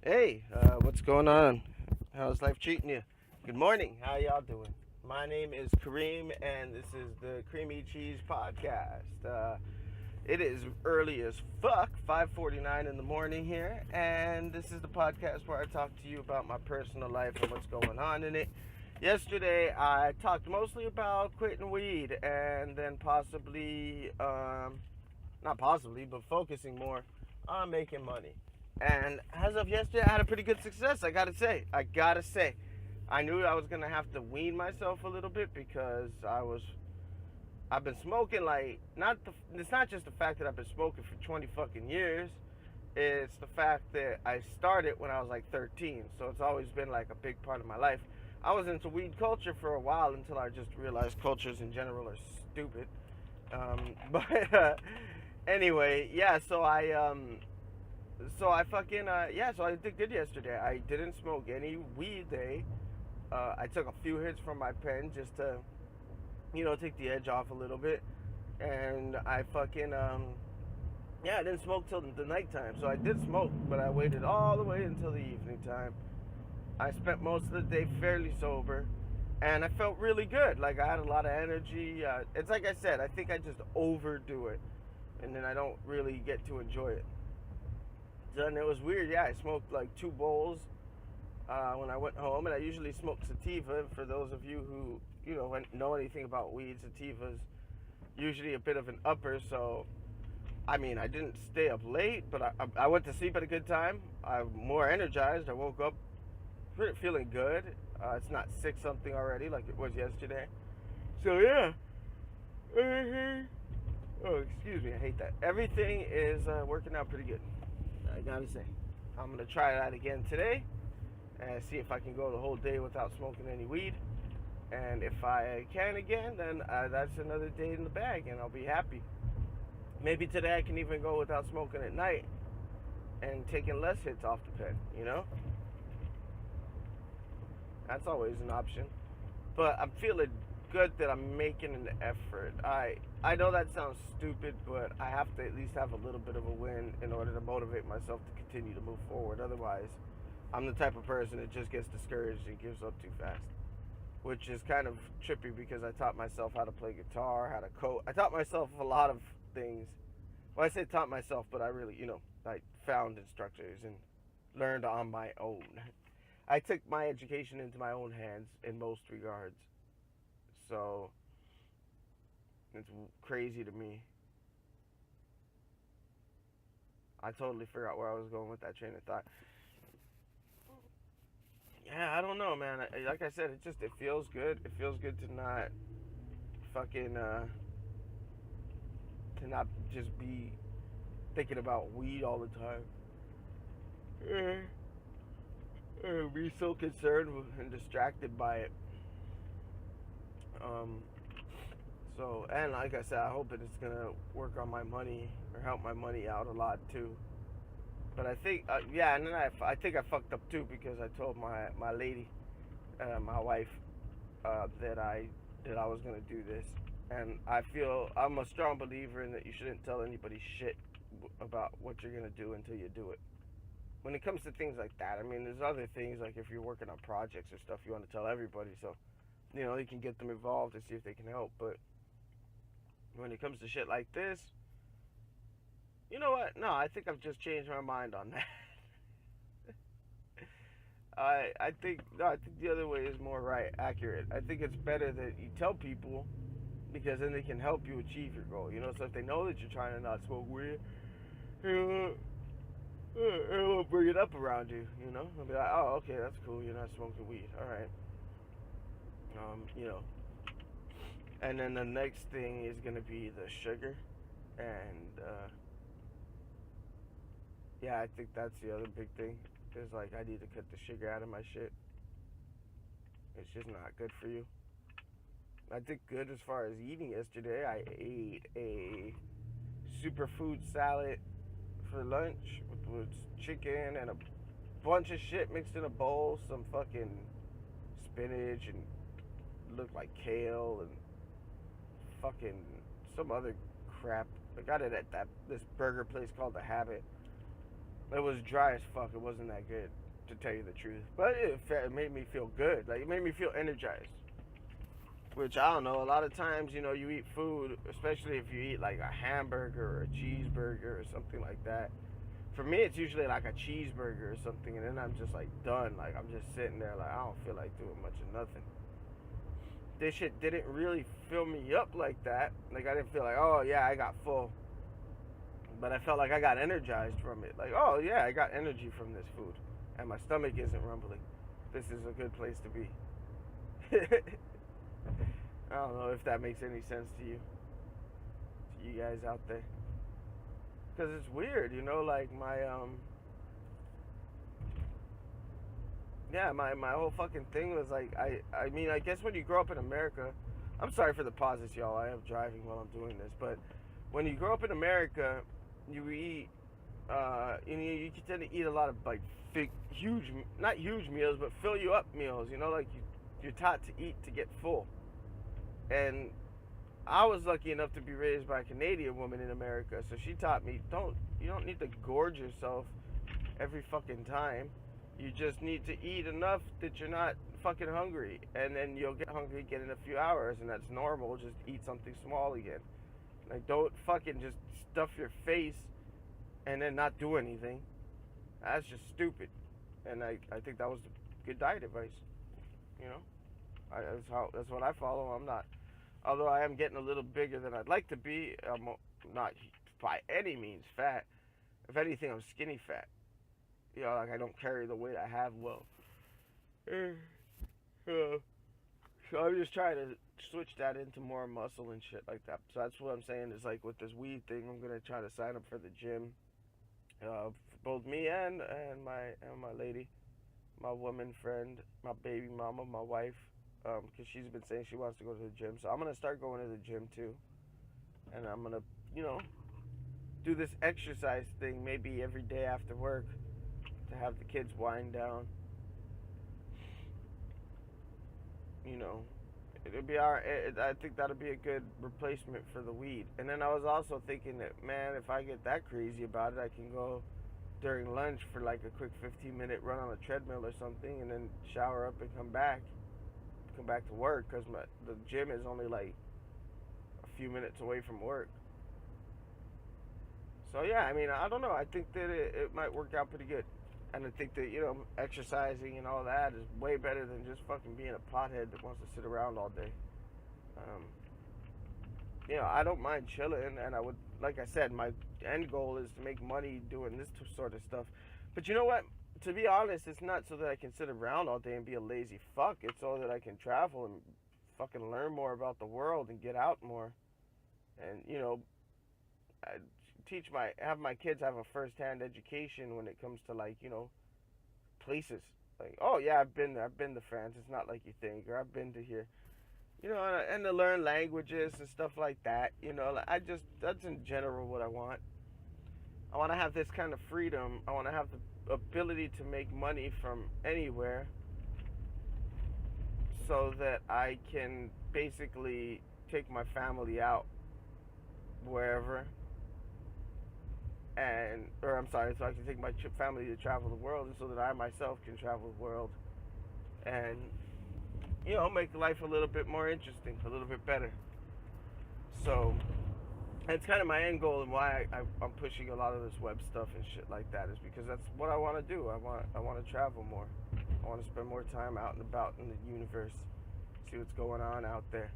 Hey, what's going on? How's life treating you? Good morning. How y'all doing? My name is Kareem, and this is the Creamy Cheese Podcast. It is early as fuck, 5:49 in the morning here, and this is the podcast where I talk to you about my personal life and what's going on in it. Yesterday, I talked mostly about quitting weed, and then possibly, not possibly, but focusing more on making money. And as of yesterday, I had a pretty good success. I gotta say. I knew I was gonna have to wean myself a little bit because I've been smoking like not the. It's not just the fact that I've been smoking for 20 fucking years. It's the fact that I started when I was like 13, so it's always been like a big part of my life. I was into weed culture for a while until I just realized cultures in general are stupid. But anyway, yeah. So I fucking yeah. So I did good yesterday. I didn't smoke any weed day. I took a few hits from my pen just to, take the edge off a little bit, and I fucking yeah. I didn't smoke till the nighttime. So I did smoke, but I waited all the way until the evening time. I spent most of the day fairly sober, and I felt really good. Like I had a lot of energy. It's like I said. I think I just overdo it, and then I don't really get to enjoy it. And it was weird. Yeah, I smoked like two bowls when I went home, and I usually smoke sativa. For those of you who know anything about weed, sativa's usually a bit of an upper. So I mean, I didn't stay up late, but I went to sleep at a good time. I'm more energized. I woke up feeling good. It's not 6 something already like it was yesterday. So yeah. Oh, excuse me. I hate that. Everything is working out pretty good. I gotta say. I'm gonna try that again today and see if I can go the whole day without smoking any weed. And if I can again, then that's another day in the bag, and I'll be happy. Maybe today I can even go without smoking at night and taking less hits off the pen. That's always an option. But I'm feeling good that I'm making an effort. I know that sounds stupid, but I have to at least have a little bit of a win in order to motivate myself to continue to move forward. Otherwise, I'm the type of person that just gets discouraged and gives up too fast. Which is kind of trippy because I taught myself how to play guitar, how to code. I taught myself a lot of things. Well, I say taught myself, but I really, I found instructors and learned on my own. I took my education into my own hands in most regards. So it's crazy to me. I totally forgot where I was going with that train of thought. Yeah, I don't know, man. Like I said, it feels good. It feels good to not fucking to not just be thinking about weed all the time. Be so concerned and distracted by it. Um, so, and like I said, I hope it's gonna work on my money or help my money out a lot too. But I think, yeah, and then I think I fucked up too because I told my lady, my wife, that I was gonna do this, and I feel I'm a strong believer in that you shouldn't tell anybody shit about what you're gonna do until you do it. When it comes to things like that, I mean, there's other things like if you're working on projects or stuff, you want to tell everybody so you can get them involved and see if they can help. But when it comes to shit like this, you know what? No, I think I've just changed my mind on that. I think no, I think the other way is more accurate. I think it's better that you tell people because then they can help you achieve your goal. So if they know that you're trying to not smoke weed, it won't bring it up around you. They'll be like, oh, okay, that's cool. You're not smoking weed. All right. Um, you know. And then the next thing is gonna be the sugar, and yeah, I think that's the other big thing. Is like I need to cut the sugar out of my shit. It's just not good for you. I did good as far as eating yesterday. I ate a superfood salad for lunch with chicken and a bunch of shit mixed in a bowl. Some fucking spinach and looked like kale and fucking some other crap. I got it at this burger place called The Habit. It was dry as fuck. It wasn't that good, to tell you the truth. But it made me feel good. Like, it made me feel energized. Which, I don't know, a lot of times, you eat food, especially if you eat like a hamburger or a cheeseburger or something like that. For me, it's usually like a cheeseburger or something, and then I'm just like done. Like, I'm just sitting there, like, I don't feel like doing much of nothing. This shit didn't really fill me up like that. Like, I didn't feel like, oh yeah, I got full. But I felt like I got energized from it. Like, oh yeah, I got energy from this food. And my stomach isn't rumbling. This is a good place to be. I don't know if that makes any sense to you guys out there. Because it's weird, like my whole fucking thing was like, I mean, I guess when you grow up in America, I'm sorry for the pauses, y'all. I am driving while I'm doing this. But when you grow up in America, you eat, you tend to eat a lot of like huge, not huge meals, but fill you up meals. Like you're taught to eat to get full. And I was lucky enough to be raised by a Canadian woman in America, so she taught me you don't need to gorge yourself every fucking time. You just need to eat enough that you're not fucking hungry, and then you'll get hungry again in a few hours, and that's normal. Just eat something small again. Like, don't fucking just stuff your face and then not do anything. That's just stupid. And I think that was good diet advice. You know, that's what I follow. I'm not, although I am getting a little bigger than I'd like to be. I'm not by any means fat. If anything, I'm skinny fat. Like I don't carry the weight I have well. So I'm just trying to switch that into more muscle and shit like that. So that's what I'm saying is like with this weed thing, I'm gonna try to sign up for the gym. For both me and my lady, my woman friend, my baby mama, my wife, because she's been saying she wants to go to the gym. So I'm gonna start going to the gym too, and I'm gonna do this exercise thing maybe every day after work to have the kids wind down. It'll be I think that'll be a good replacement for the weed. And then I was also thinking that, man, if I get that crazy about it, I can go during lunch for like a quick 15-minute run on a treadmill or something, and then shower up and come back to work, because the gym is only like a few minutes away from work. So yeah, I mean, I don't know. I think that it might work out pretty good. And I think that, exercising and all that is way better than just fucking being a pothead that wants to sit around all day. I don't mind chilling, and I would, like I said, my end goal is to make money doing this sort of stuff. But you know what? To be honest, it's not so that I can sit around all day and be a lazy fuck. It's so that I can travel and fucking learn more about the world and get out more. And, I have my kids have a first-hand education when it comes to like, places. Like, oh yeah, I've been to France. It's not like you think. Or I've been to here. And to learn languages and stuff like that. That's in general what I want. I want to have this kind of freedom. I want to have the ability to make money from anywhere, so that I can basically take my family out wherever. So I can take my family to travel the world, and so that I myself can travel the world, and make life a little bit more interesting, a little bit better. So it's kind of my end goal, and why I'm pushing a lot of this web stuff and shit like that, is because that's what I want to do. I want to travel more. I want to spend more time out and about in the universe, see what's going on out there.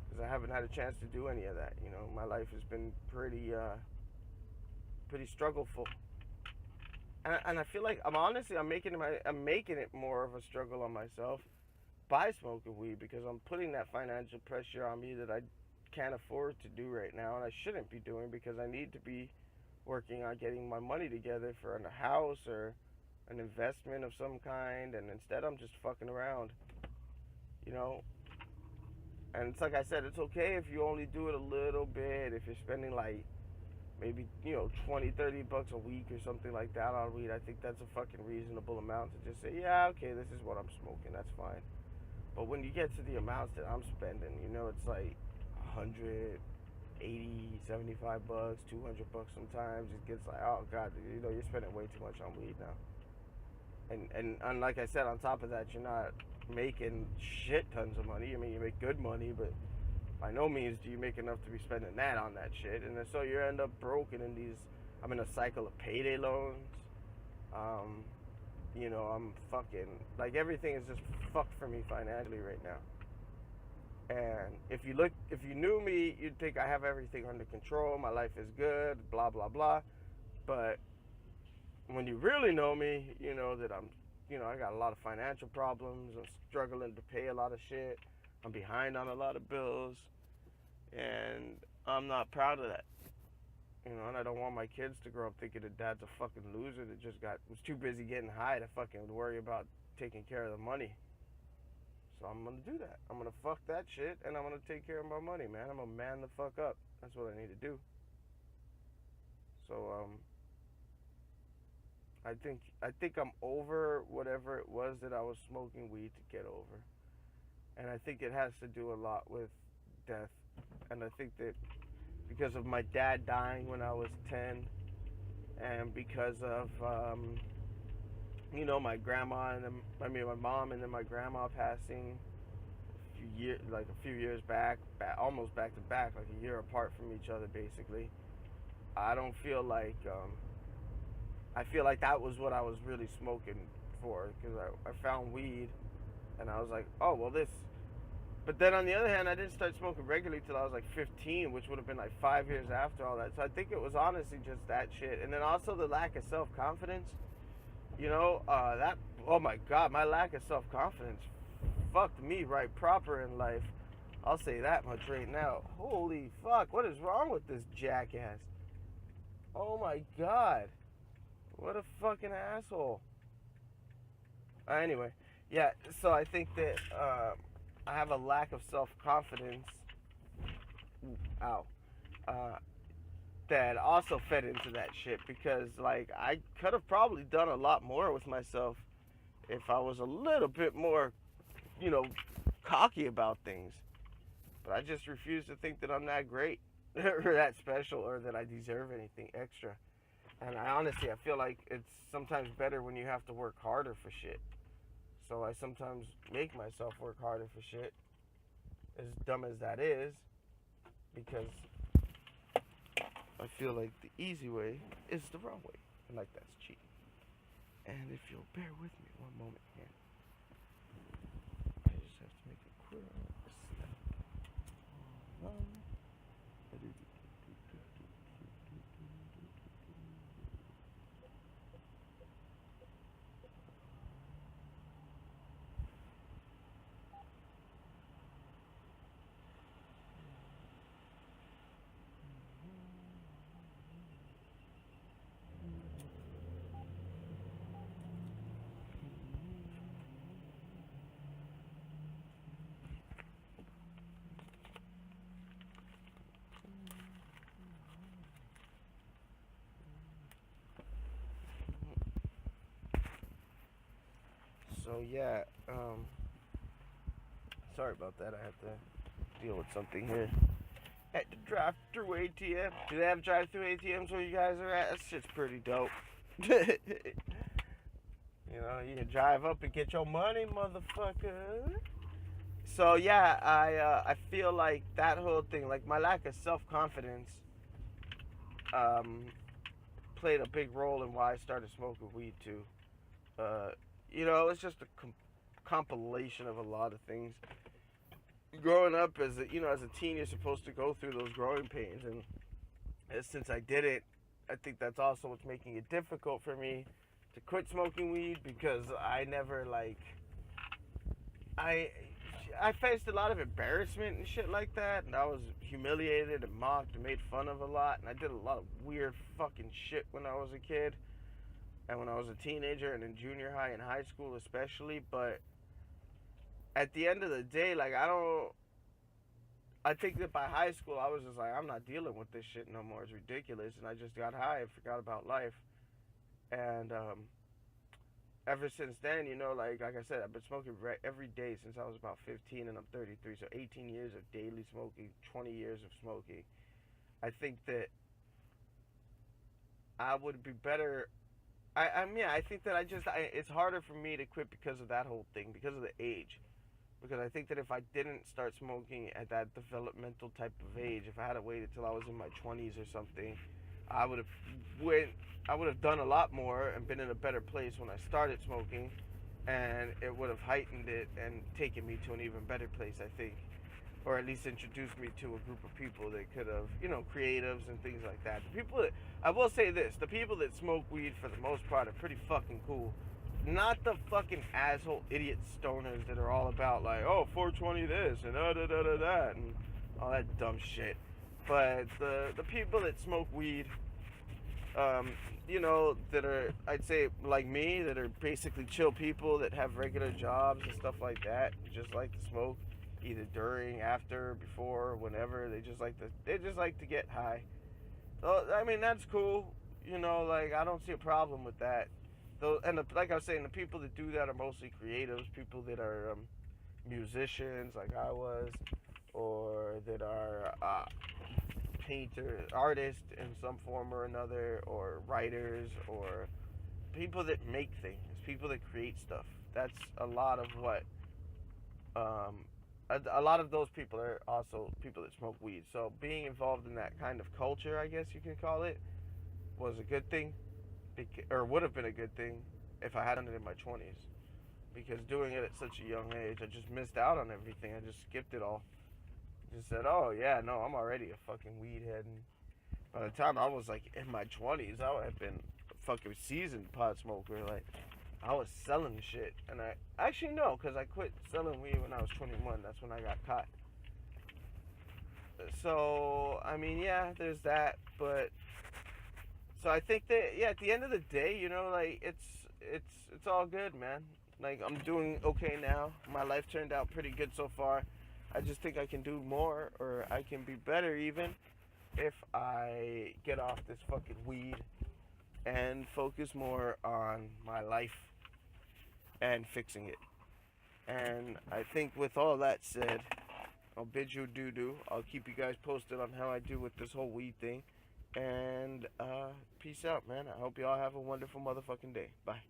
Because I haven't had a chance to do any of that. My life has been pretty struggleful, and I feel like I'm making it more of a struggle on myself by smoking weed, because I'm putting that financial pressure on me that I can't afford to do right now, and I shouldn't be doing, because I need to be working on getting my money together for a house or an investment of some kind, and instead I'm just fucking around, and it's like I said, it's okay if you only do it a little bit, if you're spending like maybe, $20-$30 a week or something like that on weed. I think that's a fucking reasonable amount to just say, yeah, okay, this is what I'm smoking, that's fine. But when you get to the amounts that I'm spending, it's like 100, 80, 75 bucks, $200 sometimes. It gets like, oh God, you're spending way too much on weed now. And like I said, on top of that, you're not making shit tons of money. I mean, you make good money, but by no means do you make enough to be spending that on that shit. And then, so you end up broken in these. I'm in a cycle of payday loans. Um, I'm fucking like everything is just fucked for me financially right now. And if you knew me, you'd think I have everything under control. My life is good, blah blah blah. But when you really know me, you know that I got a lot of financial problems. I'm struggling to pay a lot of shit. I'm behind on a lot of bills, and I'm not proud of that. And I don't want my kids to grow up thinking that dad's a fucking loser that was too busy getting high to fucking worry about taking care of the money. So I'm gonna do that. I'm gonna fuck that shit, and I'm gonna take care of my money, man. I'm gonna man the fuck up. That's what I need to do. So I think I'm over whatever it was that I was smoking weed to get over, and I think it has to do a lot with death, and I think that because of my dad dying when I was 10, and because of my grandma my mom and then my grandma passing a few years back, almost back to back, like a year apart from each other, basically. I don't feel like I feel like that was what I was really smoking for, because I found weed, and I was like, oh well, this. But then on the other hand, I didn't start smoking regularly till I was like 15, which would have been like 5 years after all that. So I think it was honestly just that shit, and then also the lack of self-confidence. Oh my God, my lack of self-confidence fucked me right proper in life. I'll say that much right now. Holy fuck, what is wrong with this jackass? Oh my God, what a fucking asshole. Anyway, yeah, so I think that I have a lack of self-confidence. Ow. That also fed into that shit, because like I could have probably done a lot more with myself if I was a little bit more, you know, cocky about things. But I just refuse to think that I'm that great or that special or that I deserve anything extra. And I feel like it's sometimes better when you have to work harder for shit. So I sometimes make myself work harder for shit, as dumb as that is, because I feel like the easy way is the wrong way. And like that's cheating. And if you'll bear with me one moment here, I just have to make a quick step. So yeah, sorry about that. I had to deal with something here. Had to drive through ATM. Do they have drive-through ATMs where you guys are at? That shit's pretty dope. You can drive up and get your money, motherfucker. So yeah, I feel like that whole thing, like my lack of self-confidence, played a big role in why I started smoking weed too. It's just a compilation of a lot of things. Growing up as a teen, you're supposed to go through those growing pains, and since I did it, I think that's also what's making it difficult for me to quit smoking weed, because I never I faced a lot of embarrassment and shit like that, and I was humiliated and mocked and made fun of a lot, and I did a lot of weird fucking shit when I was a kid. And when I was a teenager and in junior high and high school especially, but at the end of the day, like I think that by high school I was just like, I'm not dealing with this shit no more. It's ridiculous, and I just got high and forgot about life. And ever since then, like I said, I've been smoking every day since I was about 15, and I'm 33, so 18 years of daily smoking, 20 years of smoking. I think that I would be better. Yeah, I think that it's harder for me to quit because of that whole thing, because of the age. Because I think that if I didn't start smoking at that developmental type of age, if I had to wait until I was in my 20s or something, I would have went I would have done a lot more and been in a better place when I started smoking, and it would have heightened it and taken me to an even better place, I think, or at least introduced me to a group of people that could have, creatives and things like that. The people that I will say this, the people that smoke weed for the most part are pretty fucking cool. Not the fucking asshole idiot stoners that are all about like, oh, 420 this and that and all that dumb shit. But the people that smoke weed, that are, I'd say, like me, that are basically chill people that have regular jobs and stuff like that, just like to smoke, either during, after, before, whenever. They just like to get high. So, I mean, that's cool. Like, I don't see a problem with that. Though, and like I was saying, the people that do that are mostly creatives, people that are musicians, like I was, or that are painters, artists in some form or another, or writers, or people that make things, people that create stuff. That's a lot of what. A lot of those people are also people that smoke weed. So being involved in that kind of culture, I guess you can call it, was a good thing, or would have been a good thing if I had done it in my 20s. Because doing it at such a young age, I just missed out on everything. I just skipped it all. Just said, oh yeah, no, I'm already a fucking weed head. And by the time I was like in my 20s, I would have been a fucking seasoned pot smoker. Like, I was selling shit. And I actually, no, because I quit selling weed when I was 21. That's when I got caught. So, I mean, yeah, there's that. But so I think that, yeah, at the end of the day, like, it's all good, man. Like, I'm doing okay now. My life turned out pretty good so far. I just think I can do more, or I can be better even, if I get off this fucking weed and focus more on my life and fixing it. And I think with all that said, I'll bid you doo-doo. I'll keep you guys posted on how I do with this whole weed thing. And peace out, man. I hope y'all have a wonderful motherfucking day. Bye.